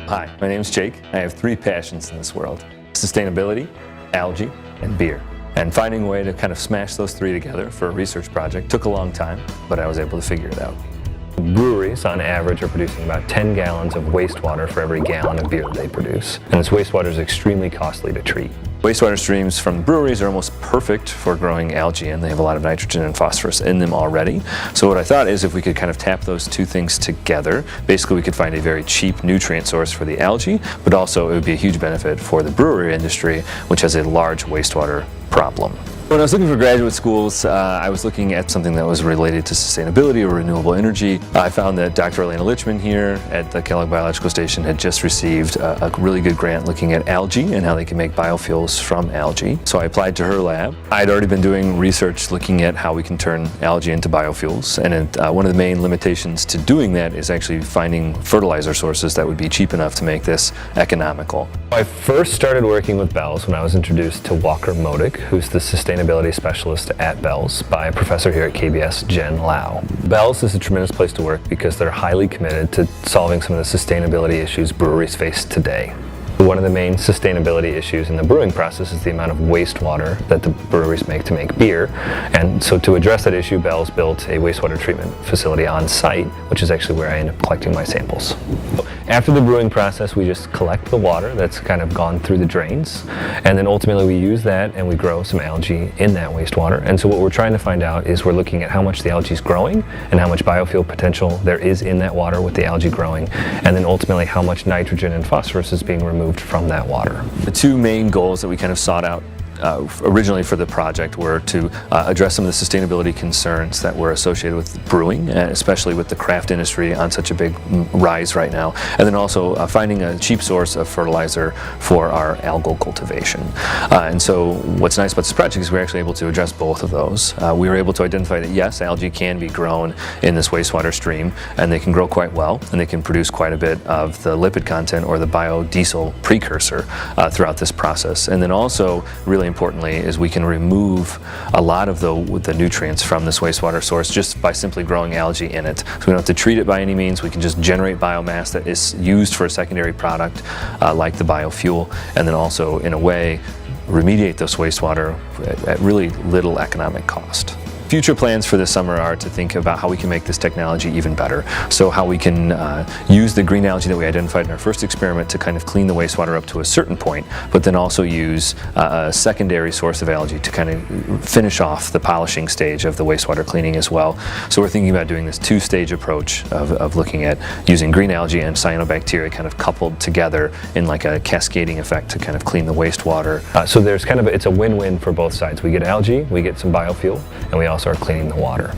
Hi, my name's Jake. I have three passions in this world: sustainability, algae, and beer. And finding a way to kind of smash those three together for a research project took a long time, but I was able to figure it out. Breweries, on average, are producing about 10 gallons of wastewater for every gallon of beer they produce. And this wastewater is extremely costly to treat. Wastewater streams from the breweries are almost perfect for growing algae, and they have a lot of nitrogen and phosphorus in them already. So what I thought is if we could kind of tap those two things together, basically we could find a very cheap nutrient source for the algae, but also it would be a huge benefit for the brewery industry, which has a large wastewater problem. When I was looking for graduate schools, I was looking at something that was related to sustainability or renewable energy. I found that Dr. Elena Lichman here at the Kellogg Biological Station had just received a really good grant looking at algae and how they can make biofuels from algae. So I applied to her lab. I'd already been doing research looking at how we can turn algae into biofuels, and one of the main limitations to doing that is actually finding fertilizer sources that would be cheap enough to make this economical. I first started working with Bell's when I was introduced to Walker Modick, who's the sustainability specialist at Bell's, by a professor here at KBS, Jen Lau. Bell's is a tremendous place to work because they're highly committed to solving some of the sustainability issues breweries face today. One of the main sustainability issues in the brewing process is the amount of wastewater that the breweries make to make beer. And so to address that issue, Bell's built a wastewater treatment facility on site, which is actually where I end up collecting my samples. After the brewing process, we just collect the water that's kind of gone through the drains, and then ultimately we use that and we grow some algae in that wastewater. And so what we're trying to find out is we're looking at how much the algae is growing and how much biofuel potential there is in that water with the algae growing, and then ultimately how much nitrogen and phosphorus is being removed from that water. The two main goals that we kind of sought out originally for the project were to address some of the sustainability concerns that were associated with brewing, especially with the craft industry on such a big rise right now, and then also finding a cheap source of fertilizer for our algal cultivation. And so what's nice about this project is we're actually able to address both of those. We were able to identify that yes, algae can be grown in this wastewater stream, and they can grow quite well, and they can produce quite a bit of the lipid content or the biodiesel precursor throughout this process. And then also, really importantly, is we can remove a lot of the nutrients from this wastewater source just by simply growing algae in it. So we don't have to treat it by any means. We can just generate biomass that is used for a secondary product like the biofuel, and then also in a way remediate this wastewater at really little economic cost. Future plans for this summer are to think about how we can make this technology even better. So how we can use the green algae that we identified in our first experiment to kind of clean the wastewater up to a certain point, but then also use a secondary source of algae to kind of finish off the polishing stage of the wastewater cleaning as well. So we're thinking about doing this two-stage approach of looking at using green algae and cyanobacteria kind of coupled together in like a cascading effect to kind of clean the wastewater. So there's kind of, it's a win-win for both sides. We get algae, we get some biofuel, and we also are cleaning the water.